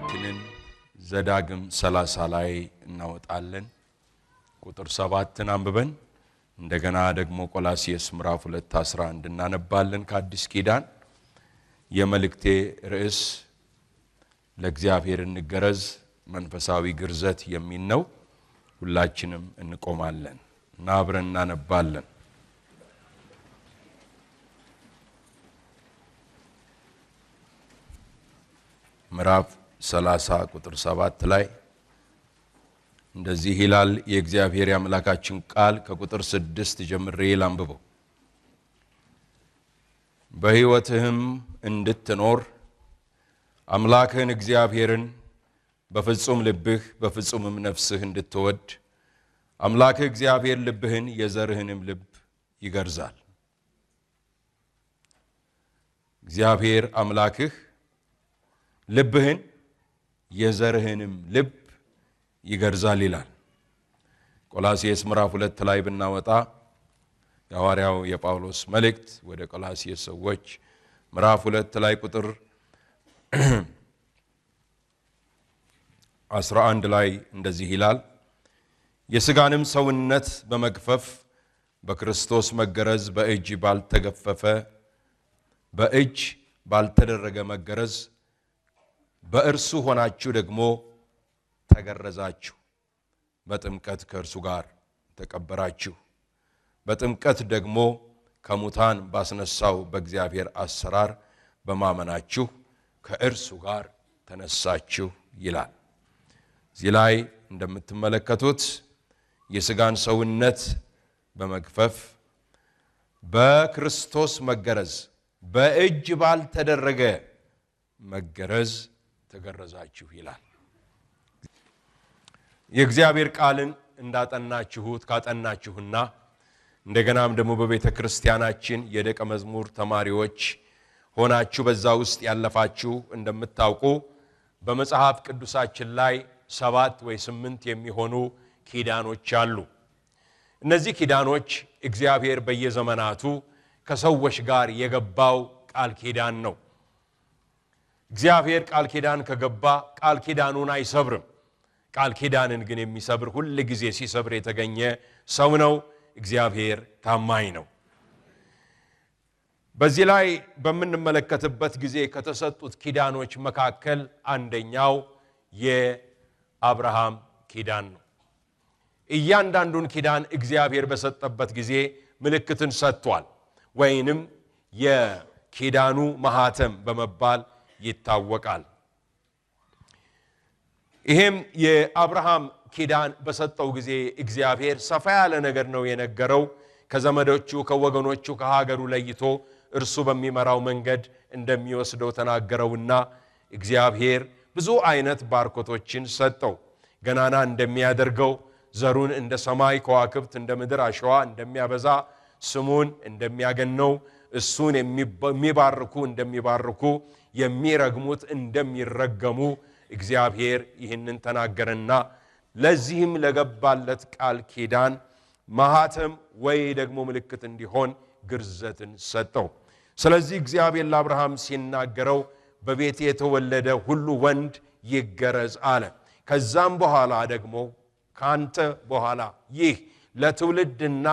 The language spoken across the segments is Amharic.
ቃላችንን ዘዳግም 30 ላይ እናወጣለን ቁጥር 7ን አንብበን እንደገና ደግሞ ቆላስይስ ምዕራፍ 2:11 እናነባለን ከአዲስ ኪዳን የመልእክቴ ርዕስ ለእግዚአብሔር እንገረዝ መንፈሳዊ ግርዘት የሚል ነው ሁላችንም እንቆማለን እና አብረን እናነባለን ምዕራፍ 30 ቁጥር 7 ላይ እንደዚህ ይላል የእግዚአብሔር ያምላካችን ቃል ከቁጥር 6 ጀምሬ ላንብበው በሕይወትህም እንድትኖር አምላክህን እግዚአብሔርን በፍጹም ልብህ በፍጹምም ነፍስህ እንድትወድ አምላክህ እግዚአብሔር ልብህን የዘርህንም ልብ ይገርዛል እግዚአብሔር አምላክህ ልብህን የዘርህንም ልብ ይገርዛል ይላል ቆላስይስ ምዕራፍ 2 ላይ ብናወጣ የሐዋርያው የጳውሎስ መልእክት ወደ ቆላስይስ ሰዎች ምዕራፍ 2 ላይ ቁጥር 11 ላይ እንደዚህ ይላል የሥጋንም ሰውነት በመግፈፍ በክርስቶስ መገረዝ በእጅ ባልተደረገ መገረዝ በእርሱ ሆናችሁ ደግሞ ተገረዛችሁ በጥምቀት ከእርሱ ጋር ተቀበራችሁ በጥምቀት ደግሞ ከሙታን ባስነሳው በእግዚአብሔር አሰራር በማመናችሁ ከእርሱ ጋር ተነሳችሁ ይላል እዚህ ላይ እንደምትመለከቱት የሥጋን ሰውነት በመግፈፍ በክርስቶስ መገረዝ በእጅ ባልተደረገ መገረዝ ተገረዛችሁ ይላል የእግዚአብሔር ቃልን እንዳጠናችሁት ካጠናችሁና እንደገናም ደግሞ በቤተ ክርስቲያናችን የደቀ መዝሙር ተማሪዎች ሆናችሁ በዛ ውስጥ ያለፋችሁ እንደምታውቁ በመጽሐፍ ቅዱሳችን ላይ 7 ወይ 8 የሚሆኑ ኪዳኖች አሉ እነዚህ ኪዳኖች እግዚአብሔር በየዘመናቱ ከሰዎች ጋር የገባው ቃል ኪዳን ነው እግዚአብሔር ቃል ኪዳን ከገባ ቃል ኪዳኑን አይሰብርም ቃል ኪዳንን ግን የሚሰብር ሁሉ ጊዜ ሲሰብር የተገኘ ሰው ነው እግዚአብሔር ታማኝ ነው በዚህ ላይ በመንመለከትበት ጊዜ ከተሰጡት ኪዳኖች መካከል አንደኛው የአብርሃም ኪዳን ነው እያንዳንዱን ኪዳን እግዚአብሔር በሰጠበት ጊዜ ምልክትን ሰጥቷል ወይንም የኪዳኑ ማህተም በመባል ይታወቃል ይሄም የአብርሃም ኪዳን በሰጠው ጊዜ እግዚአብሔር ሰፋ ያለ ነገር ነው የነገረው ከዘመዶቹ ከወገኖቹ ከሀገሩ ለይቶ እርሱ በሚመራው መንገድ እንደሚወስደው ተናገረውና እግዚአብሔር ብዙ አይነት ባርኮቶችን ሰጠው ገናና እንደሚያደርገው ዘሩን እንደ ሰማይ ከዋክብት እንደ ምድር አሸዋ እንደሚያበዛ ስሙን እንደሚያገነው እሱን የሚባርኩ እንደሚባርኩ የሚረግሙት እንደሚረገሙ እግዚአብሔር ይህንን ተናገረና ለዚህም ለገባለት ቃል ኪዳን ማህተም ወይ ደግሞ ምልክት እንዲሆን ግርዘትን ሰጠው ስለዚህ እግዚአብሔር ለአብርሃም ሲናገረው በቤት የተወለደ ሁሉ ወንድ ይገረዝ አለ ከዛም በኋላ ደግሞ ካንተ በኋላ ይህ ለትውልድና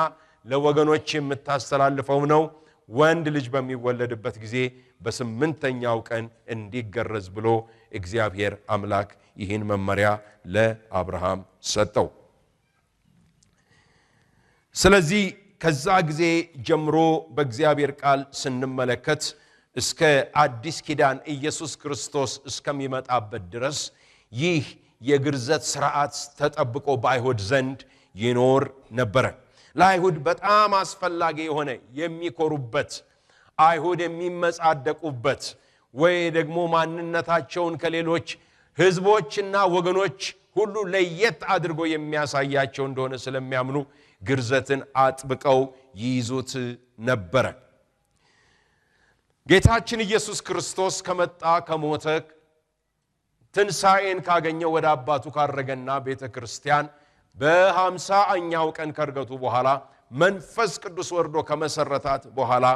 ለወገኖች የምታስተላልፈው ነው ወንድ ልጅ በሚወለድበት ጊዜ በ8ኛው ቀን እንዲገረዝ ብሎ እግዚአብሔር አምላክ ይህን መመሪያ ለአብርሃም ሰጠው ስለዚህ ከዛ ጊዜ ጀምሮ በእግዚአብሔር ቃል ስንመለከት እስከ አዲስ ኪዳን ኢየሱስ ክርስቶስ እስከሚመጣበት ድረስ ይህ የግርዘት ሥርዓት ተጠብቆ በአይሁድ ዘንድ ይኖር ነበር ለአይሁድ በጣም አስፈላጊ የሆነ የሚኮሩበት አይሁድ የሚመጻደቁበት ወይ ደግሞ ማንነታቸውን ከሌሎች ህዝቦችና ወገኖች ሁሉ ለየት አድርጎ የሚያሳያቸው እንደሆነ ስለሚያምኑ ግርዘትን አጥብቀው ይይዙት ነበር ጌታችን ኢየሱስ ክርስቶስ ከመጣ ከሞተ ትንሣኤን ካገኘ ወደ አባቱ ካረገና ቤተክርስቲያን በ50ኛው ቀን ከርገቱ በኋላ መንፈስ ቅዱስ ወርዶ ከመሰረታት በኋላ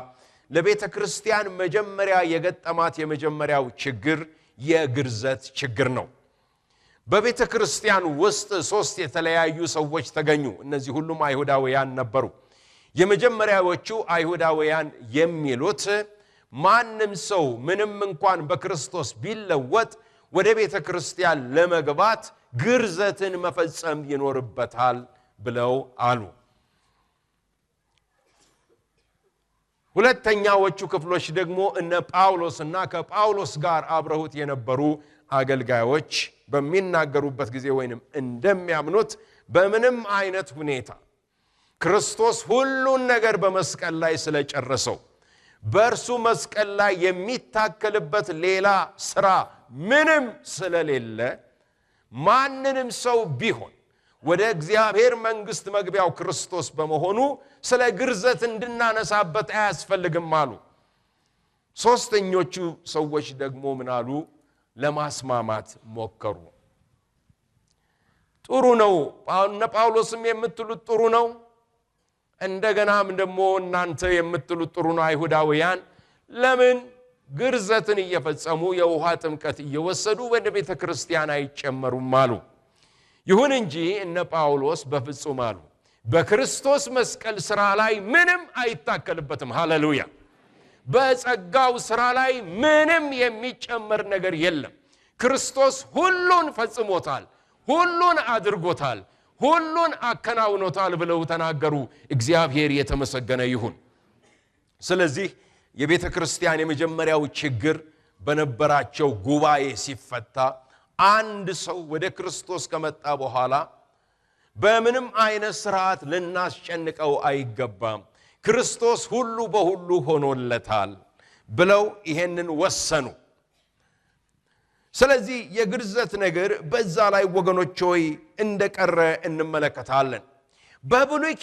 ለቤተ ክርስቲያን መጀመሪያ የገጠማት የመጀመሪያው ችግር የግርዘት ችግር ነው። በቤተ ክርስቲያን ውስጥ ሶስት የተለያዩ ሰዎች ተገኙ። እነዚህ ሁሉም አይሁዳውያን ነበሩ። የመጀመሪያዎቹ አይሁዳውያን የሚሉት ማንም ሰው ምንም እንኳን በክርስቶስ ቢለወጥ ወደ ቤተ ክርስቲያን ለመግባት ግርዘትን መፈጸም ይኖርበታል ብለው አሉ። ሁለተኛዎቹ ክፍሎች ደግሞ እነ ጳውሎስና ከጳውሎስ ጋር አብረውት የነበሩ አገልጋዮች በሚናገሩበት ጊዜ ወይንም እንደሚያምኑት በምንም አይነት ሁኔታ ክርስቶስ ሁሉን ነገር በመስቀል ላይ ስለጨረሰው በእርሱ መስቀል ላይ የሚታከልበት ሌላ ሥራ ምንም ስለሌለ ማንንም ሰው ቢሆን ወደ እግዚአብሔር መንግሥት መግቢያው ክርስቶስ በመሆኑ ስለ ግርዘት እንድናነሳበት አያስፈልግም አሉ። ሶስተኞቹ ሰዎች ደግሞ ምን አሉ? ለማስማማት ሞከሩ። ጥሩ ነው፣ ጳውሎስም የምትሉት ጥሩ ነው፣ እንደገናም ደግሞ እናንተ የምትሉት ጥሩ ነው። አይሁዳውያን ለምን ግርዘትን እየፈጸሙ የውሃ ጥምቀት እየወሰዱ ወደ ቤተ ክርስቲያን አይጨመሩም አሉ። ይሁን እንጂ እነ ጳውሎስ በፍጹም አሉ፣ በክርስቶስ መስቀል ሥራ ላይ ምንም አይታከልበትም። ሃሌሉያ! በጸጋው ሥራ ላይ ምንም የሚጨመር ነገር የለም። ክርስቶስ ሁሉን ፈጽሞታል፣ ሁሉን አድርጎታል፣ ሁሉን አከናውኖታል ብለው ተናገሩ። እግዚአብሔር የተመሰገነ ይሁን። ስለዚህ የቤተ ክርስቲያን የመጀመሪያው ችግር በነበራቸው ጉባኤ ሲፈታ አንድ ሰው ወደ ክርስቶስ ከመጣ በኋላ በምንም አይነት ሥርዓት ልናስጨንቀው አይገባም፣ ክርስቶስ ሁሉ በሁሉ ሆኖለታል ብለው ይሄንን ወሰኑ። ስለዚህ የግርዘት ነገር በዛ ላይ ወገኖች ሆይ እንደቀረ እንመለከታለን። በብሉይ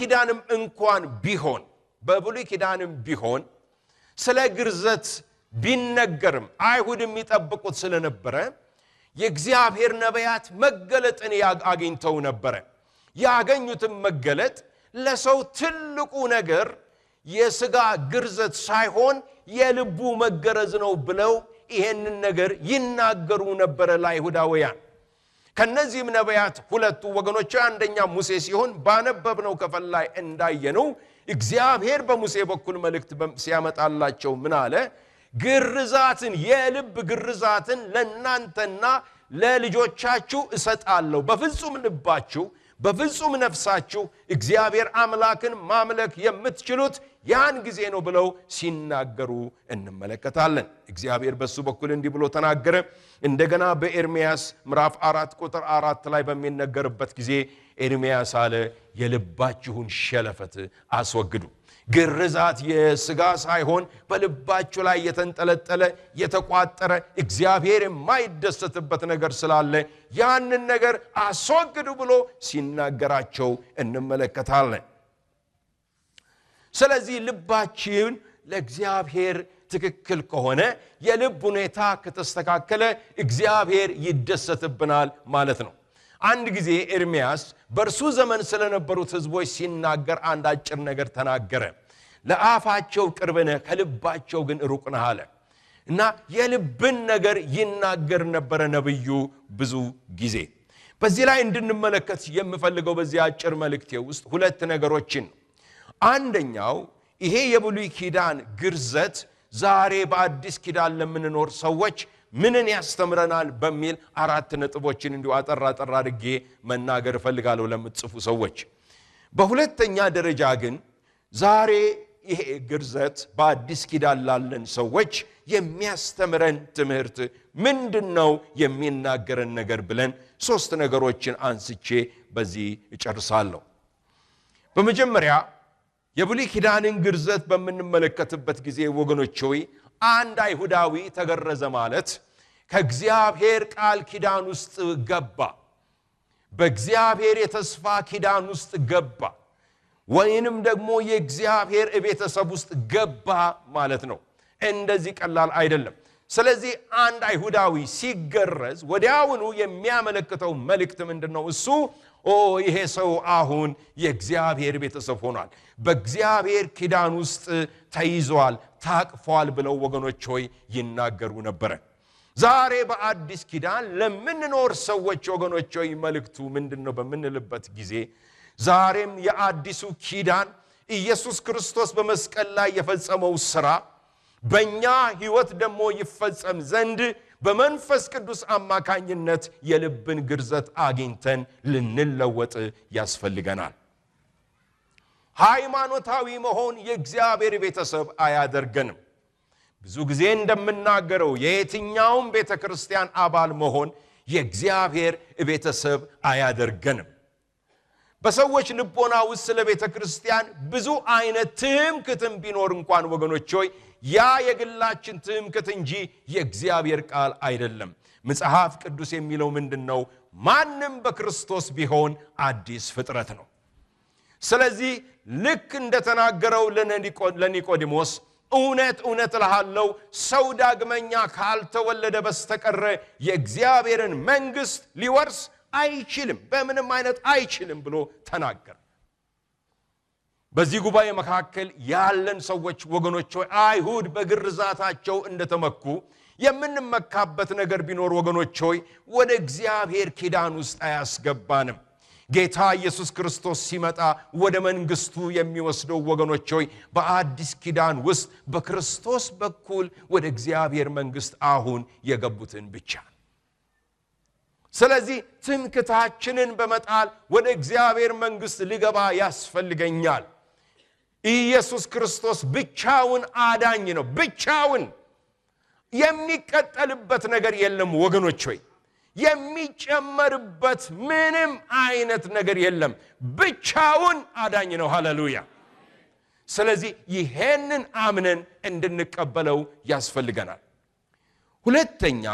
ኪዳንም ቢሆን ስለ ግርዘት ቢነገርም አይሁድ የሚጠብቁት ስለነበረ የእግዚአብሔር ነቢያት መገለጥን አግኝተው ነበረ። ያገኙትም መገለጥ ለሰው ትልቁ ነገር የሥጋ ግርዘት ሳይሆን የልቡ መገረዝ ነው ብለው ይሄንን ነገር ይናገሩ ነበር ለአይሁዳውያን። ከነዚህም ነቢያት ሁለቱ ወገኖች አንደኛ ሙሴ ሲሆን ባነበብነው ክፍል ላይ እንዳየነው እግዚአብሔር በሙሴ በኩል መልእክት ሲያመጣላቸው ምን አለ? ግርዛትን የልብ ግርዛትን ለናንተና ለልጆቻችሁ እሰጣለሁ፣ በፍጹም ልባችሁ በፍጹም ነፍሳችሁ እግዚአብሔር አምላክን ማምለክ የምትችሉት ያን ጊዜ ነው ብለው ሲናገሩ እንመለከታለን። እግዚአብሔር በሱ በኩል እንዲህ ብሎ ተናገረ። እንደገና በኤርምያስ ምዕራፍ 4 ቁጥር 4 ላይ በሚነገርበት ጊዜ ኤርምያስ አለ የልባችሁን ሸለፈት አስወግዱ። ግርዛት የሥጋ ሳይሆን በልባችሁ ላይ የተንጠለጠለ የተቋጠረ እግዚአብሔር የማይደሰትበት ነገር ስላለ ያንን ነገር አስወግዱ ብሎ ሲናገራቸው እንመለከታለን። ስለዚህ ልባችን ለእግዚአብሔር ትክክል ከሆነ የልብ ሁኔታ ከተስተካከለ እግዚአብሔር ይደሰትብናል ማለት ነው። አንድ ጊዜ ኤርምያስ በእርሱ ዘመን ስለነበሩት ሕዝቦች ሲናገር አንድ አጭር ነገር ተናገረ። ለአፋቸው ቅርብ ነህ፣ ከልባቸው ግን ሩቅ ነህ አለ እና የልብን ነገር ይናገር ነበረ ነብዩ ብዙ ጊዜ። በዚህ ላይ እንድንመለከት የምፈልገው በዚህ አጭር መልእክቴ ውስጥ ሁለት ነገሮችን። አንደኛው ይሄ የብሉይ ኪዳን ግርዘት ዛሬ በአዲስ ኪዳን ለምንኖር ሰዎች ምንን ያስተምረናል በሚል አራት ነጥቦችን እንዲሁ አጠር አድርጌ መናገር እፈልጋለሁ ለምትጽፉ ሰዎች። በሁለተኛ ደረጃ ግን ዛሬ ይሄ ግርዘት በአዲስ ኪዳን ላለን ሰዎች የሚያስተምረን ትምህርት ምንድነው የሚናገረን ነገር ብለን ሶስት ነገሮችን አንስቼ በዚህ እጨርሳለሁ። በመጀመሪያ የብሉይ ኪዳንን ግርዘት በምንመለከትበት ጊዜ ወገኖች ሆይ አንድ አይሁዳዊ ተገረዘ ማለት ከእግዚአብሔር ቃል ኪዳን ውስጥ ገባ፣ በእግዚአብሔር የተስፋ ኪዳን ውስጥ ገባ፣ ወይንም ደግሞ የእግዚአብሔር ቤተሰብ ውስጥ ገባ ማለት ነው። እንደዚህ ቀላል አይደለም። ስለዚህ አንድ አይሁዳዊ ሲገረዝ ወዲያውኑ የሚያመለክተው መልእክት ምንድነው? እሱ ይሄ ሰው አሁን የእግዚአብሔር ቤተሰብ ሆኗል፣ በእግዚአብሔር ኪዳን ውስጥ ተይዟል፣ ታቅፏል ብለው ወገኖች ሆይ ይናገሩ ነበር። ዛሬ በአዲስ ኪዳን ለምንኖር ሰዎች ወገኖች ሆይ መልእክቱ ምንድነው በምንልበት ጊዜ ዛሬም የአዲሱ ኪዳን ኢየሱስ ክርስቶስ በመስቀል ላይ የፈጸመው ሥራ በእኛ ሕይወት ደግሞ ይፈጸም ዘንድ በመንፈስ ቅዱስ አማካኝነት የልብን ግርዘት አግኝተን ልንለወጥ ያስፈልገናል። ሃይማኖታዊ መሆን የእግዚአብሔር ቤተሰብ አያደርገንም። ብዙ ጊዜ እንደምናገረው የየትኛውም ቤተክርስቲያን አባል መሆን የእግዚአብሔር ቤተሰብ አያደርገንም። በሰዎች ልቦና ውስጥ ስለ ቤተክርስቲያን ብዙ አይነት ትምክህትም ቢኖር እንኳን ወገኖች ሆይ ያ የግላችን ትምክህት እንጂ የእግዚአብሔር ቃል አይደለም። መጽሐፍ ቅዱስ የሚለው ምንድነው? ማንም በክርስቶስ ቢሆን አዲስ ፍጥረት ነው። ስለዚህ ልክ እንደተናገረው ለኒቆዲሞስ እውነት እውነት እልሃለሁ ሰው ዳግመኛ ካልተወለደ በስተቀር የእግዚአብሔርን መንግስት ሊወርስ አይችልም፣ በምንም አይነት አይችልም ብሎ ተናገረ። በዚህ ጉባኤ መካከል ያለን ሰዎች ወገኖች ሆይ አይሁድ በግርዛታቸው እንደተመኩ የምንመካበት ነገር ቢኖር ወገኖች ሆይ ወደ እግዚአብሔር ኪዳን ውስጥ አያስገባንም። ጌታ ኢየሱስ ክርስቶስ ሲመጣ ወደ መንግስቱ የሚወስደው ወገኖች ሆይ በአዲስ ኪዳን ውስጥ በክርስቶስ በኩል ወደ እግዚአብሔር መንግስት አሁን የገቡትን ብቻ። ስለዚህ ትምክህታችንን በመጣል ወደ እግዚአብሔር መንግስት ሊገባ ያስፈልገኛል። ኢየሱስ ክርስቶስ ብቻውን አዳኝ ነው። ብቻውን የሚቀጠልበት ነገር የለም ወገኖች ሆይ፣ የሚጨመርበት ምንም አይነት ነገር የለም። ብቻውን አዳኝ ነው። ሃሌሉያ! ስለዚህ ይሄንን አምነን እንድንቀበለው ያስፈልገናል። ሁለተኛ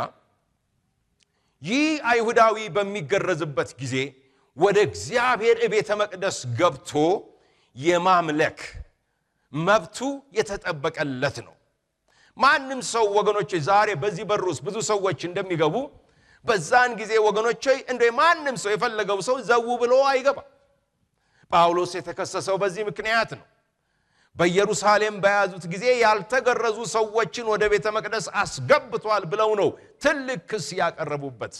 ይህ አይሁዳዊ በሚገረዝበት ጊዜ ወደ እግዚአብሔር ቤተ መቅደስ ገብቶ የማምለክ መብቱ የተጠበቀለት ነው። ማንም ሰው ወገኖች ዛሬ በዚህ በር ውስጥ ብዙ ሰዎች እንደሚገቡ በዛን ጊዜ ወገኖች እንደ ማንም ሰው የፈለገው ሰው ዘው ብሎ አይገባ። ጳውሎስ የተከሰሰው በዚህ ምክንያት ነው። በኢየሩሳሌም በያዙት ጊዜ ያልተገረዙ ሰዎችን ወደ ቤተ መቅደስ አስገብቷል ብለው ነው ትልቅ ክስ ያቀረቡበት።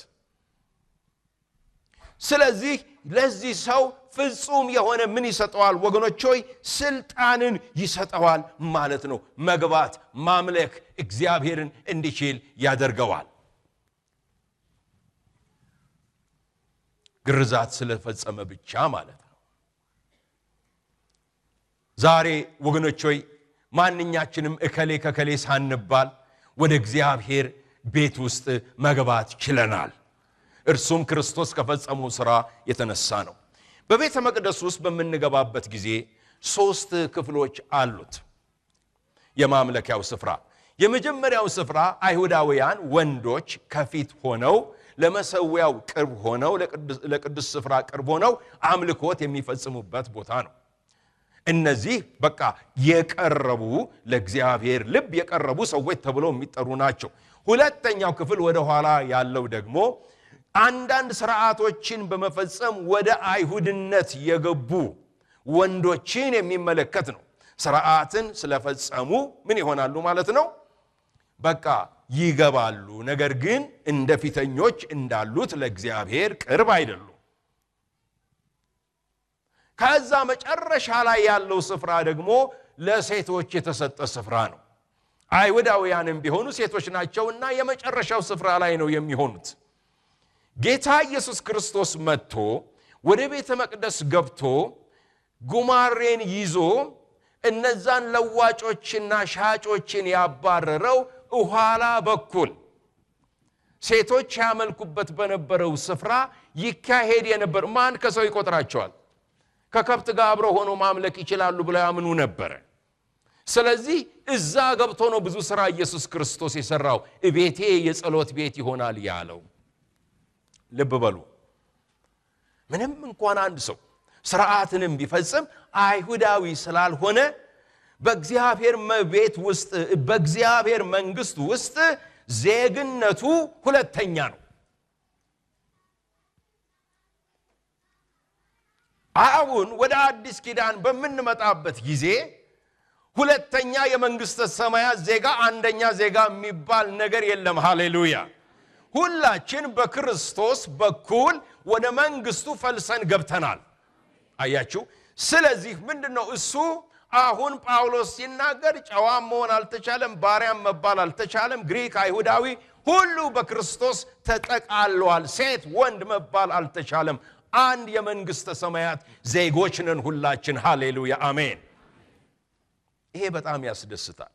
ስለዚህ ለዚህ ሰው ፍጹም የሆነ ምን ይሰጠዋል ወገኖች ሆይ? ስልጣንን ይሰጠዋል ማለት ነው። መግባት ማምለክ እግዚአብሔርን እንዲችል ያደርገዋል። ግርዛት ስለፈጸመ ብቻ ማለት ነው። ዛሬ ወገኖች ሆይ ማንኛችንም እከሌ ከከሌ ሳንባል ወደ እግዚአብሔር ቤት ውስጥ መግባት ችለናል። እርሱም ክርስቶስ ከፈጸመው ሥራ የተነሳ ነው። በቤተ መቅደስ ውስጥ በምንገባበት ጊዜ 3 ክፍሎች አሉት። የማምለኪያው ስፍራ የመጀመሪያው ስፍራ አይሁዳውያን ወንዶች ከፊት ሆነው ለመሰዊያው ቅርብ ሆነው ለቅዱስ ስፍራ ቅርብ ሆነው አምልኮት የሚፈጽሙበት ቦታ ነው። እነዚህ በቃ የቀረቡ ለእግዚአብሔር ልብ የቀረቡ ሰዎች ተብለው የሚጠሩ ናቸው። ሁለተኛው ክፍል ወደ ኋላ ያለው ደግሞ አንዳንድ ሥርዓቶችን በመፈጸም ወደ አይሁድነት የገቡ ወንዶችን የሚመለከት ነው። ሥርዓትን ስለፈጸሙ ምን ይሆናሉ ማለት ነው? በቃ ይገባሉ። ነገር ግን እንደ ፊተኞች እንዳሉት ለእግዚአብሔር ቅርብ አይደሉም። ከዛ መጨረሻ ላይ ያለው ስፍራ ደግሞ ለሴቶች የተሰጠ ስፍራ ነው። አይሁዳውያንም ቢሆኑ ሴቶች ናቸውና የመጨረሻው ስፍራ ላይ ነው የሚሆኑት። ጌታ ኢየሱስ ክርስቶስ መጥቶ ወደ ቤተ መቅደስ ገብቶ ጉማሬን ይዞ እነዛን ለዋጮችና ሻጮችን ያባረረው ኋላ በኩል ሴቶች ያመልኩበት በነበረው ስፍራ ይካሄድ የነበር ማን ከሰው ይቆጥራቸዋል? ከከብት ጋር አብረው ሆኖ ማምለክ ይችላሉ ብለው ያምኑ ነበር። ስለዚህ እዛ ገብቶ ነው ብዙ ሥራ ኢየሱስ ክርስቶስ የሰራው። ቤቴ የጸሎት ቤት ይሆናል ያለው። ልብ በሉ። ምንም እንኳን አንድ ሰው ሥርዓትንም ቢፈጽም አይሁዳዊ ስላልሆነ በእግዚአብሔር ቤት ውስጥ በእግዚአብሔር መንግስት ውስጥ ዜግነቱ ሁለተኛ ነው። አሁን ወደ አዲስ ኪዳን በምንመጣበት ጊዜ ሁለተኛ የመንግስተ ሰማያት ዜጋ አንደኛ ዜጋ የሚባል ነገር የለም። ሃሌሉያ። ሁላችን በክርስቶስ በኩል ወደ መንግስቱ ፈልሰን ገብተናል። አያችሁ። ስለዚህ ምንድነው እሱ አሁን ጳውሎስ ሲናገር ጨዋም መሆን አልተቻለም፣ ባሪያም መባል አልተቻለም፣ ግሪክ አይሁዳዊ ሁሉ በክርስቶስ ተጠቃሏል፣ ሴት ወንድ መባል አልተቻለም። አንድ የመንግስተ ሰማያት ዜጎች ነን ሁላችን። ሃሌሉያ አሜን። ይሄ በጣም ያስደስታል።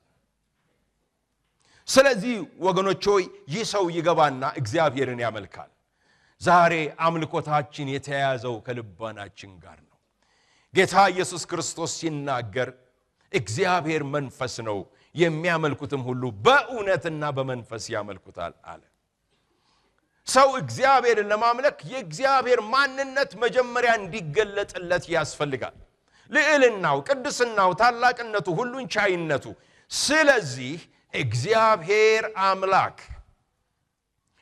ስለዚህ ወገኖች ሆይ ይህ ሰው ይገባና እግዚአብሔርን ያመልካል። ዛሬ አምልኮታችን የተያያዘው ከልባናችን ጋር ነው። ጌታ ኢየሱስ ክርስቶስ ሲናገር እግዚአብሔር መንፈስ ነው፣ የሚያመልኩትም ሁሉ በእውነትና በመንፈስ ያመልኩታል አለ። ሰው እግዚአብሔርን ለማምለክ የእግዚአብሔር ማንነት መጀመሪያ እንዲገለጥለት ያስፈልጋል። ልዕልናው፣ ቅድስናው፣ ታላቅነቱ፣ ሁሉን ቻይነቱ። ስለዚህ እግዚአብሔር አምላክ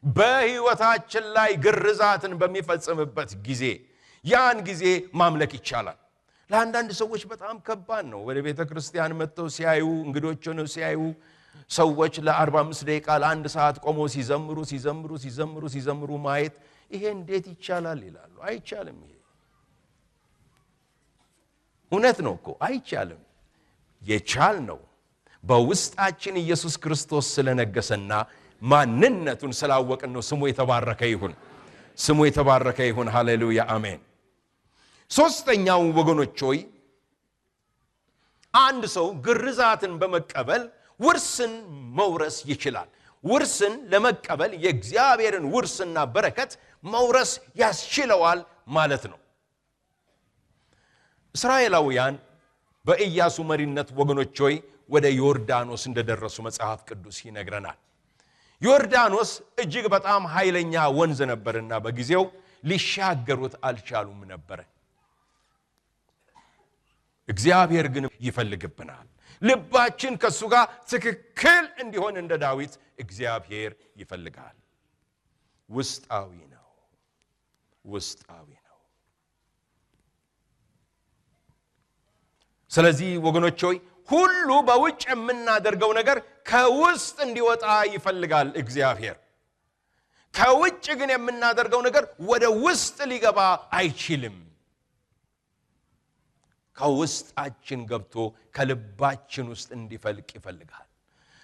በሕይወታችን ላይ ግርዛትን በሚፈጽምበት ጊዜ ያን ጊዜ ማምለክ ይቻላል። ለአንዳንድ ሰዎች በጣም ከባድ ነው። ወደ ቤተ ክርስቲያን መጥተው ሲያዩ፣ እንግዶች ሆነው ሲያዩ ሰዎች ለ45 ደቂቃ ለ1 ሰዓት ቆመው ሲዘምሩ ማየት ይሄ እንዴት ይቻላል ይላሉ። አይቻልም። ይሄ እውነት ነው እኮ አይቻልም። የቻል ነው በውስጣችን ኢየሱስ ክርስቶስ ስለነገሰና ማንነቱን ስላወቅን ነው። ስሙ የተባረከ ይሁን። ሃሌሉያ አሜን። ሶስተኛው ወገኖች ሆይ አንድ ሰው ግርዛትን በመቀበል ውርስን መውረስ ይችላል። ውርስን ለመቀበል የእግዚአብሔርን ውርስና በረከት መውረስ ያስችለዋል ማለት ነው። እስራኤላውያን በኢያሱ መሪነት ወገኖች ሆይ ወደ ዮርዳኖስ እንደደረሱ መጽሐፍ ቅዱስ ይነግረናል። ዮርዳኖስ እጅግ በጣም ኃይለኛ ወንዝ ነበርና በጊዜው ሊሻገሩት አልቻሉም ነበር። እግዚአብሔር ግን ይፈልግብናል። ልባችን ከሱ ጋር ትክክል እንዲሆን እንደ ዳዊት እግዚአብሔር ይፈልጋል። ውስጣዊ ነው። ስለዚህ ወገኖች ሆይ ሁሉ በውጭ የምናደርገው ነገር ከውስጥ እንዲወጣ ይፈልጋል እግዚአብሔር። ከውጭ ግን የምናደርገው ነገር ወደ ውስጥ ሊገባ አይችልም። ከውስጣችን ገብቶ ከልባችን ውስጥ እንዲፈልቅ ይፈልጋል።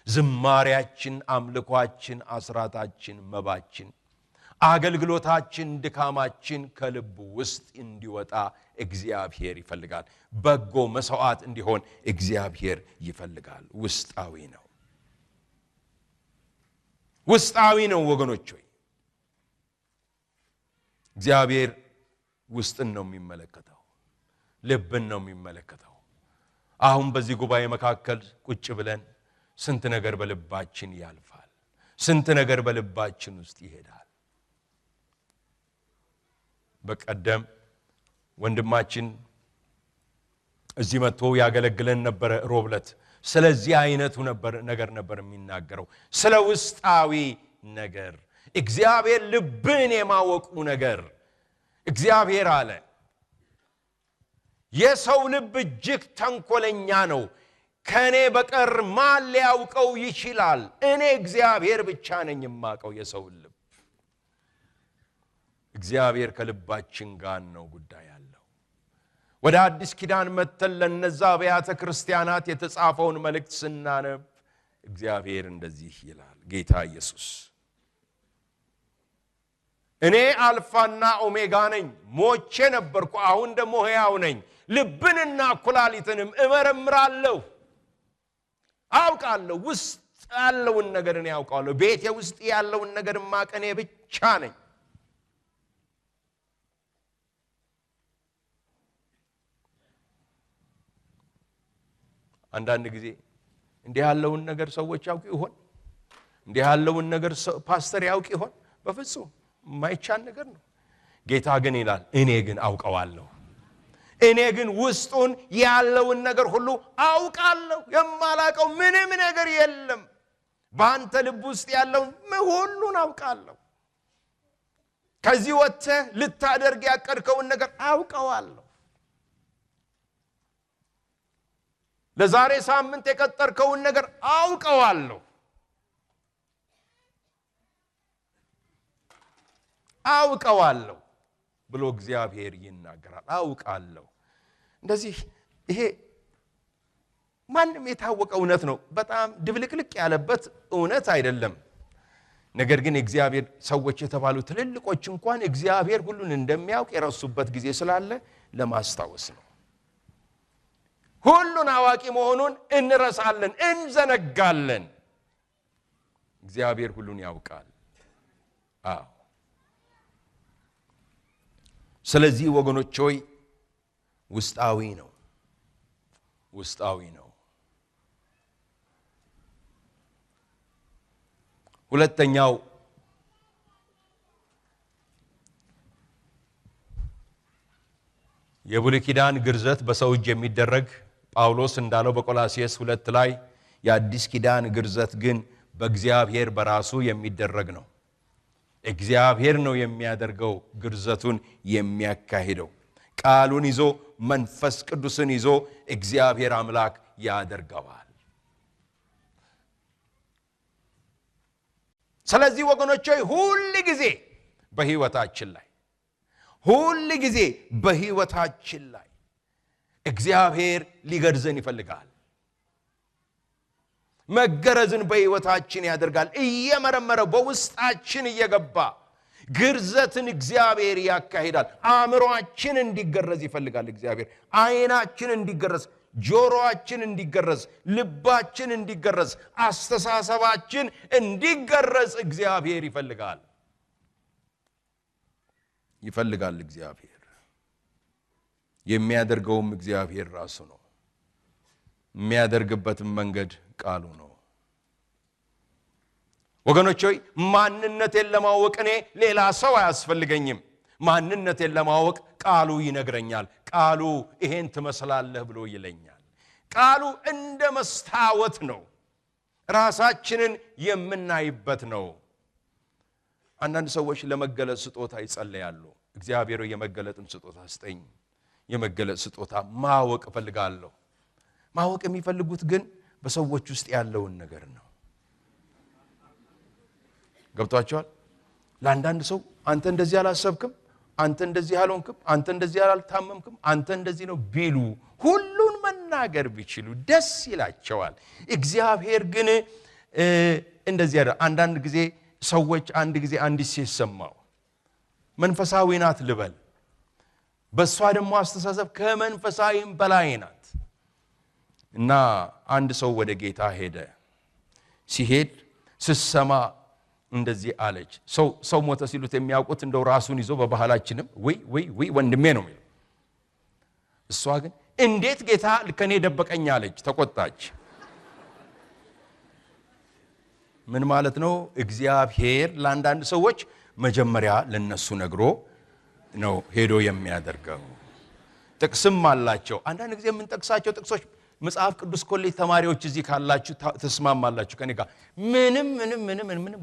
ዝማሬያችን፣ አምልኳችን፣ አስራታችን፣ መባችን፣ አገልግሎታችን፣ ድካማችን ከልብ ውስጥ እንዲወጣ እግዚአብሔር ይፈልጋል። በጎ መስዋዕት እንዲሆን እግዚአብሔር ይፈልጋል። ውስጣዊ ነው ወገኖች ሆይ። እግዚአብሔር ውስጥን ነው የሚመለከተው፣ ልብን ነው የሚመለከተው። አሁን በዚህ ጉባኤ መካከል ቁጭ ብለን ስንት ነገር በልባችን ያልፋል፣ ስንት ነገር በልባችን ውስጥ ይሄዳል። በቀደም ወንድማችን እዚህ መጥቶ ያገለግለን ነበር ሮብለት። ስለዚህ አይነቱ ነገር ነበር የሚናገረው፣ ስለ ውስጣዊ ነገር፣ እግዚአብሔር ልብን የማወቁ ነገር። እግዚአብሔር አለ የሰው ልብ እጅግ ተንኮለኛ ነው፣ ከኔ በቀር ማን ሊያውቀው ይችላል? እኔ እግዚአብሔር ብቻ ነኝ የማውቀው የሰው ልብ። እግዚአብሔር ከልባችን ጋር ነው ጉዳይ ያለው። ወደ አዲስ ኪዳን መተን ለነዛ አብያተ ክርስቲያናት የተጻፈውን መልእክት ስናነብ እግዚአብሔር እንደዚህ ይላል። ጌታ ኢየሱስ እኔ አልፋና ኦሜጋ ነኝ፣ ሞቼ ነበርኩ፣ አሁን ደግሞ ሕያው ነኝ፣ ልብንና ኩላሊትንም እመረምራለሁ፣ አውቃለሁ። ውስጥ ያለውን ነገር እኔ አውቃለሁ። ቤቴ ውስጥ ያለውን ነገር ማቀ እኔ ብቻ ነኝ። አንዳንድ ጊዜ እንዲህ ያለውን ነገር ሰዎች ያውቁ ይሆን? እንዲህ ያለውን ነገር ፓስተር ያውቅ ይሆን? በፍጹም የማይቻል ነገር ነው። ጌታ ግን ይላል እኔ ግን አውቀዋለሁ። እኔ ግን ውስጡን ያለውን ነገር ሁሉ አውቃለሁ። የማላውቀው ምንም ነገር የለም። በአንተ ልብ ውስጥ ያለውን ሁሉን አውቃለሁ። ከዚህ ወጥተህ ልታደርግ ያቀድከውን ነገር አውቀዋለሁ። ለዛሬ ሳምንት የቀጠርከውን ነገር አውቀዋለሁ ብሎ እግዚአብሔር ይናገራል። አውቃለሁ። እንደዚህ ይሄ ማንም የታወቀ እውነት ነው። በጣም ድብልቅልቅ ያለበት እውነት አይደለም። ነገር ግን እግዚአብሔር ሰዎች የተባሉ ትልልቆች እንኳን እግዚአብሔር ሁሉን እንደሚያውቅ የረሱበት ጊዜ ስላለ ለማስታወስ ነው። ሁሉን አዋቂ መሆኑን እንረሳለን፣ እንዘነጋለን። እግዚአብሔር ሁሉን ያውቃል። ስለዚህ ወገኖች ሆይ ውስጣዊ ነው። ሁለተኛው የብሉይ ኪዳን ግርዘት በሰው እጅ የሚደረግ ጳውሎስ እንዳለው በቆላስይስ 2 ላይ የአዲስ ኪዳን ግርዘት ግን በእግዚአብሔር በራሱ የሚደረግ ነው። እግዚአብሔር ነው የሚያደርገው ግርዘቱን የሚያካሂደው። ቃሉን ይዞ መንፈስ ቅዱስን ይዞ እግዚአብሔር አምላክ ያደርገዋል። ስለዚህ ወገኖች ሆይ ሁሉ ጊዜ በህይወታችን ላይ እግዚአብሔር ሊገርዘን ይፈልጋል። መገረዝን በህይወታችን ያደርጋል። እየመረመረ በውስጣችን እየገባ ግርዘትን እግዚአብሔር ያካሂዳል። አእምሮአችን እንዲገረዝ ይፈልጋል እግዚአብሔር። አይናችን እንዲገረዝ፣ ጆሮአችን እንዲገረዝ፣ ልባችን እንዲገረዝ፣ አስተሳሰባችን እንዲገረዝ እግዚአብሔር ይፈልጋል። እግዚአብሔር የሚያደርገውም እግዚአብሔር ራሱ ነው። የሚያደርግበትም መንገድ ቃሉ ነው። ወገኖች ሆይ ማንነቴን ለማወቅ እኔ ሌላ ሰው አያስፈልገኝም። ማንነቴን ለማወቅ ቃሉ ይነግረኛል። ቃሉ ይሄን ትመስላለህ ብሎ ይለኛል። ቃሉ እንደ መስታወት ነው፣ ራሳችንን የምናይበት ነው። አንዳንድ ሰዎች ለመገለጥ ስጦታ ይጸልያሉ። እግዚአብሔር የመገለጥን ስጦታ ስጠኝ፣ የመገለጥ ስጦታ ማወቅ እፈልጋለሁ። ማወቅ የሚፈልጉት ግን በሰዎች ውስጥ ያለውን ነገር ነው። ገብቷቸዋል? ለአንዳንድ ሰው አንተ እንደዚህ አላሰብክም፣ አንተ እንደዚህ አልሆንክም፣ አንተ እንደዚህ አልታመምክም፣ አንተ እንደዚህ ነው ቢሉ፣ ሁሉን መናገር ቢችሉ ደስ ይላቸዋል። እግዚአብሔር ግን እንደዚህ አይደለም። አንዳንድ ጊዜ ሰዎች አንድ ጊዜ አንዲት ሴት ሰማው፣ መንፈሳዊ ናት ልበል፣ በሷ ደግሞ አስተሳሰብ ከመንፈሳዊም በላይ ናት። እና አንድ ሰው ወደ ጌታ ሄደ። ሲሄድ ስሰማ እንደዚህ አለች። ሰው ሞተ ሲሉት የሚያውቁት እንደው ራሱን ይዞ በባህላችንም ወይ ወንድሜ ነው የሚለው። እሷ ግን እንዴት ጌታ ከኔ ደበቀኝ አለች፣ ተቆጣች። ምን ማለት ነው? እግዚአብሔር ለአንዳንድ ሰዎች መጀመሪያ ለነሱ ነግሮ ነው ሄዶ የሚያደርገው። ጥቅስም አላቸው። አንዳንድ ጊዜ የምንጠቅሳቸው ጥቅሶች መጽሐፍ ቅዱስ ኮሌጅ ተማሪዎች እዚህ ካላችሁ ተስማማላችሁ ከኔ ጋር ምንም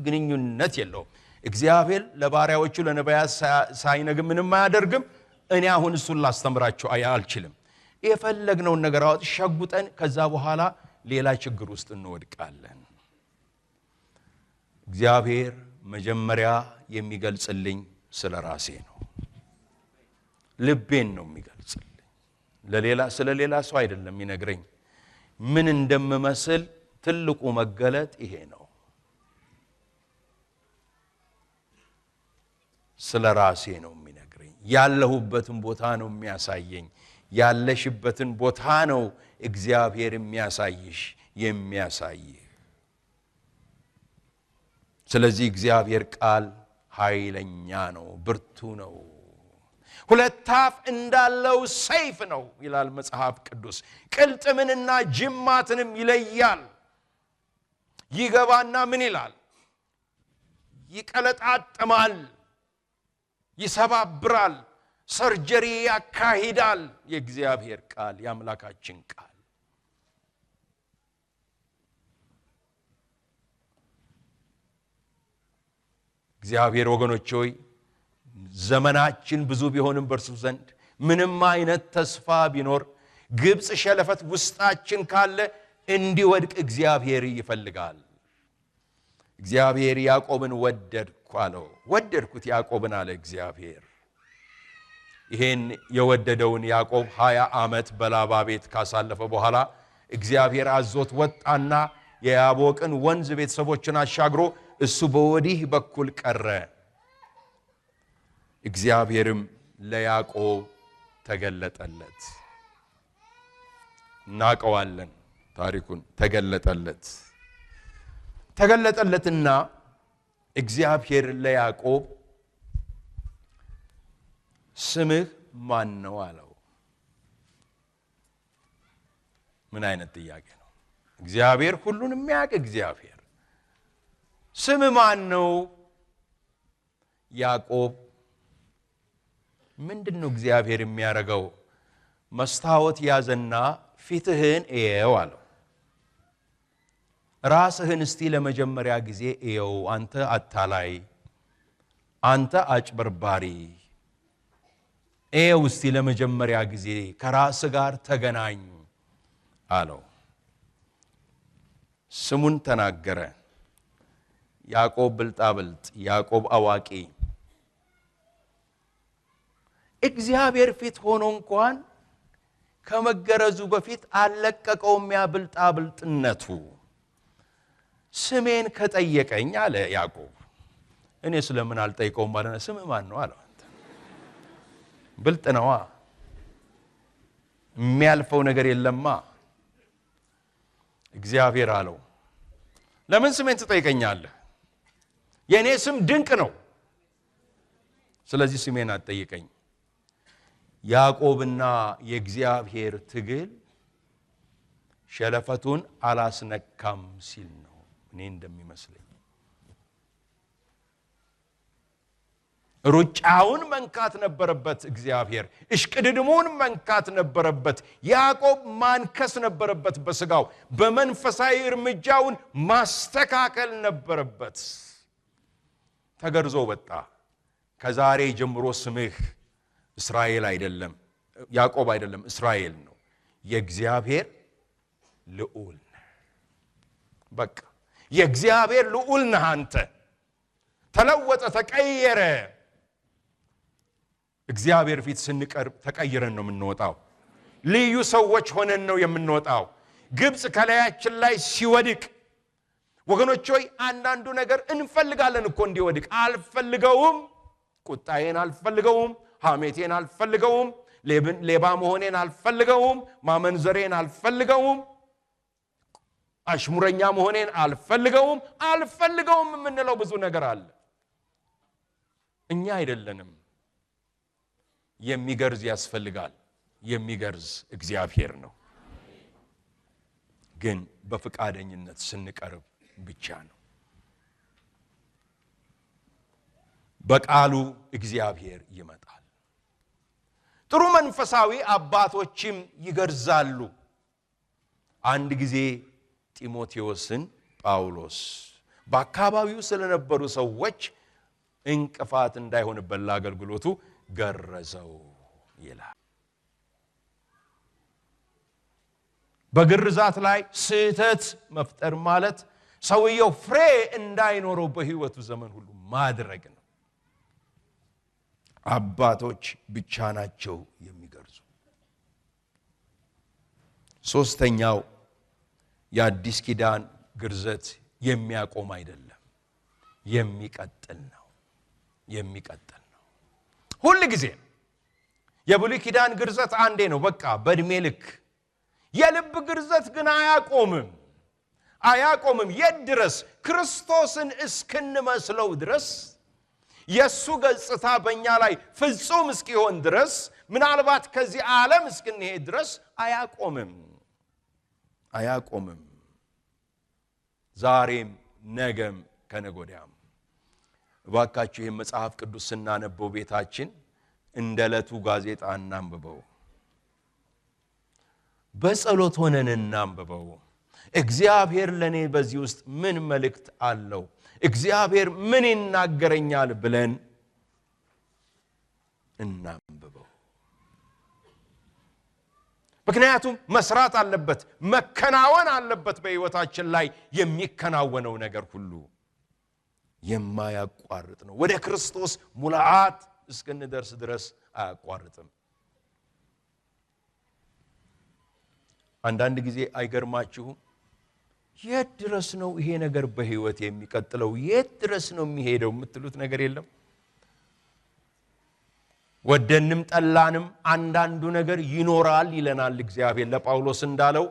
ግንኙነት የለውም። እግዚአብሔር ለባሪያዎቹ ለነቢያት ሳይነግር ምንም አያደርግም። እኔ አሁን እሱን ላስተምራችሁ አልችልም። የፈለግነውን ነገር አውጥ ሸጉጠን ከዛ በኋላ ሌላ ችግር ውስጥ እንወድቃለን። እግዚአብሔር መጀመሪያ የሚገልጽልኝ ስለ ራሴ ነው። ልቤን ነው የሚገልጽልኝ። ስለ ሌላ ሰው አይደለም ይነግረኝ። ምን እንደምመስል ትልቁ መገለጥ ይሄ ነው። ስለ ራሴ ነው የሚነግረኝ። ያለሁበትን ቦታ ነው የሚያሳየኝ። ያለሽበትን ቦታ ነው እግዚአብሔር የሚያሳይህ። ስለዚህ እግዚአብሔር ቃል ኃይለኛ ነው፣ ብርቱ ነው። ሁለት አፍ እንዳለው ሰይፍ ነው ይላል መጽሐፍ ቅዱስ። ቅልጥምንና ጅማትንም ይለያል። ይገባና ምን ይላል? ይቀለጣጥማል፣ ይሰባብራል፣ ሰርጀሪ ያካሂዳል። የእግዚአብሔር ቃል፣ የአምላካችን ቃል እግዚአብሔር ወገኖች ሆይ ዘመናችን ብዙ ቢሆንም በእርሱ ዘንድ ምንም አይነት ተስፋ ቢኖር ግብጽ ሸለፈት ውስጣችን ካለ እንዲወድቅ እግዚአብሔር ይፈልጋል። እግዚአብሔር ያዕቆብን ወደድኩ አለው። ወደድኩት ያዕቆብን አለ እግዚአብሔር። ይሄን የወደደውን ያዕቆብ 20 ዓመት በላባ ቤት ካሳለፈ በኋላ እግዚአብሔር አዞት ወጣና የያቦቅን ወንዝ ቤተሰቦችን አሻግሮ እሱ በወዲህ በኩል ቀረ። እግዚአብሔርም ለያዕቆብ ተገለጠለት። እናቀዋለን ታሪኩን። ተገለጠለትና እግዚአብሔር ለያዕቆብ ስምህ ማን ነው አለው። ምን አይነት ጥያቄ ነው? እግዚአብሔር ሁሉን የሚያውቅ እግዚአብሔር ስምህ ማን ነው? ያዕቆብ ምንድነው እግዚአብሔር የሚያረጋው? መስታወት ያዘና ፊትህን እየው አለው። ራስህን እስቲ ለመጀመሪያ ጊዜ እየው። አንተ አታላይ፣ አንተ አጭበርባሪ፣ እየው እስቲ ለመጀመሪያ ጊዜ ከራስ ጋር ተገናኝ አለው። ስሙን ተናገረ። ያዕቆብ ብልጣብልጥ፣ ያዕቆብ አዋቂ። እግዚአብሔር ፊት ሆኖ እንኳን ከመገረዙ በፊት አለቀቀውም ያ ብልጣብልጥነቱ። ስሜን ከጠየቀኝ አለ ያዕቆብ፣ እኔ ስለምን አልጠይቀውም ማለት ነው። ስምህ ማን ነው አለው። አንተ ብልጥ ነዋ፣ የሚያልፈው ነገር የለማ። እግዚአብሔር አለው ለምን ስሜን ትጠይቀኛለህ? የኔ ስም ድንቅ ነው፣ ስለዚህ ስሜን አትጠይቀኝ። ያዕቆብና የእግዚአብሔር ትግል ሸለፈቱን አላስነካም ሲል ነው እኔ እንደሚመስለኝ። ሩጫውን መንካት ነበረበት እግዚአብሔር፣ እሽቅድድሙን መንካት ነበረበት። ያዕቆብ ማንከስ ነበረበት በስጋው፣ በመንፈሳዊ እርምጃውን ማስተካከል ነበረበት። ተገርዞ ወጣ። ከዛሬ ጀምሮ ስምህ እስራኤል አይደለም፣ ያዕቆብ አይደለም፣ እስራኤል ነው። የእግዚአብሔር ልዑል ነህ። በቃ የእግዚአብሔር ልዑል ነህ አንተ። ተለወጠ፣ ተቀየረ። እግዚአብሔር ፊት ስንቀርብ ተቀይረን ነው የምንወጣው። ልዩ ሰዎች ሆነን ነው የምንወጣው። ግብጽ ከላያችን ላይ ሲወድቅ ወገኖች ሆይ አንዳንዱ ነገር እንፈልጋለን እኮ እንዲወድቅ። አልፈልገውም፣ ቁጣዬን አልፈልገውም፣ ሐሜቴን አልፈልገውም፣ ሌባ መሆኔን አልፈልገውም፣ ማመንዘሬን አልፈልገውም፣ አሽሙረኛ መሆኔን አልፈልገውም የምንለው ብዙ ነገር አለ። እኛ አይደለንም። የሚገርዝ ያስፈልጋል። የሚገርዝ እግዚአብሔር ነው። ግን በፍቃደኝነት ስንቀርብ ብቻ ነው። በቃሉ እግዚአብሔር ይመጣል። ጥሩ መንፈሳዊ አባቶችም ይገርዛሉ። አንድ ጊዜ ጢሞቴዎስን ጳውሎስ በአካባቢው ስለነበሩ ሰዎች እንቅፋት እንዳይሆንበት ለአገልግሎቱ ገረዘው ይላል። በግርዛት ላይ ስህተት መፍጠር ማለት ሰውየው ፍሬ እንዳይኖረው በህይወቱ ዘመን ሁሉ ማድረግ ነው። አባቶች ብቻ ናቸው የሚገርዙ። ሶስተኛው የአዲስ ኪዳን ግርዘት የሚያቆም አይደለም፣ የሚቀጥል ነው። ሁሉ ጊዜ የብሉይ ኪዳን ግርዘት አንዴ ነው፣ በቃ በእድሜ ልክ። የልብ ግርዘት ግን አያቆምም። የት ድረስ? ክርስቶስን እስክንመስለው ድረስ፣ የሱ ገጽታ በእኛ ላይ ፍጹም እስኪሆን ድረስ፣ ምናልባት ከዚህ ዓለም እስክንሄድ ድረስ አያቆምም። ዛሬም ነገም ከነጎዳያም። እባካችሁ ይህን መጽሐፍ ቅዱስ ስናነበው ቤታችን እንደ ዕለቱ ጋዜጣ እናንብበው፣ በጸሎት ሆነን እናንብበው። እግዚአብሔር ለኔ በዚህ ውስጥ ምን መልእክት አለው? እግዚአብሔር ምን ይናገረኛል ብለን እናንብበው። ምክንያቱም መስራት አለበት መከናወን አለበት በሕይወታችን ላይ የሚከናወነው ነገር ሁሉ የማያቋርጥ ነው ወደ ክርስቶስ ሙላዓት እስከንደርስ ድረስ አያቋርጥም አንዳንድ ጊዜ አይገርማችሁም የት ድረስ ነው ይሄ ነገር በሕይወት የሚቀጥለው የት ድረስ ነው የሚሄደው የምትሉት ነገር የለም ወደንም ጠላንም አንዳንዱ ነገር ይኖራል ይለናል እግዚአብሔር ለጳውሎስ እንዳለው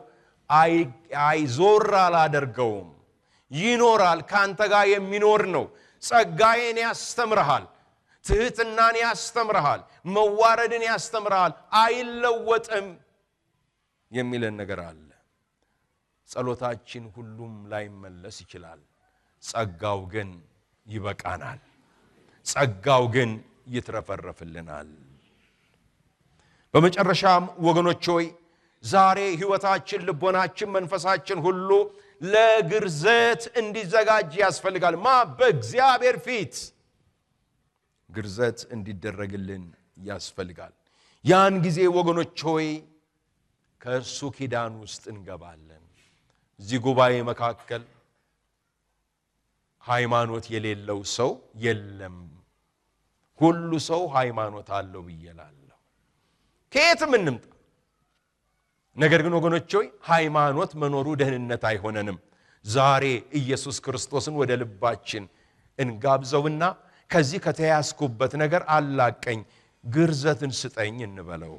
አይዞር አላደርገውም ይኖራል ካንተ ጋር የሚኖር ነው ጸጋዬን ያስተምርሃል ትህትናን ያስተምርሃል መዋረድን ያስተምርሃል አይለወጥም የሚለን ነገር አለ ጸሎታችን ሁሉም ላይ መለስ ይችላል ጸጋው ግን ይበቃናል ጸጋው ግን ይትረፈረፍልናል በመጨረሻም ወገኖች ሆይ ዛሬ ህይወታችን ልቦናችን መንፈሳችን ሁሉ ለግርዘት እንዲዘጋጅ ያስፈልጋል በእግዚአብሔር ፊት ግርዘት እንዲደረግልን ያስፈልጋል ያን ጊዜ ወገኖች ሆይ ከእርሱ ኪዳን ውስጥ እንገባለን እዚህ ጉባኤ መካከል ሃይማኖት የሌለው ሰው የለም ሁሉ ሰው ሃይማኖት አለው ብየላለሁ ከየትም እንምጣ ነገር ግን ወገኖች ሆይ ሃይማኖት መኖሩ ደህንነት አይሆነንም ዛሬ ኢየሱስ ክርስቶስን ወደ ልባችን እንጋብዘውና ከዚህ ከተያስኩበት ነገር አላቀኝ ግርዘትን ስጠኝ እንበለው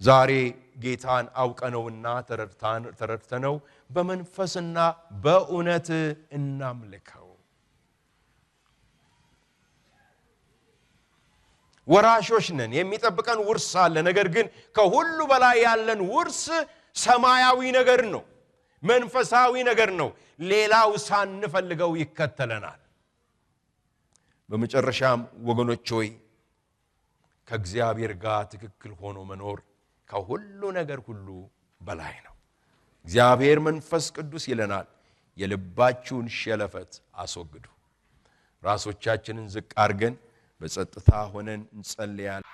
ዛሬ ጌታን አውቀነውና ተረድተነው በመንፈስና በእውነት እናምልከው ወራሾች ነን የሚጠብቀን ውርስ አለ ነገር ግን ከሁሉ በላይ ያለን ውርስ ሰማያዊ ነገር ነው መንፈሳዊ ነገር ነው ሌላው ሳንፈልገው ይከተለናል በመጨረሻም ወገኖች ሆይ ከእግዚአብሔር ጋር ትክክል ሆኖ መኖር ከሁሉ ነገር ሁሉ በላይ ነው እግዚአብሔር መንፈስ ቅዱስ ይለናል የልባችሁን ሸለፈት አስወግዱ ራሶቻችንን ዝቅ አርገን በጸጥታ ሆነን እንጸልያለን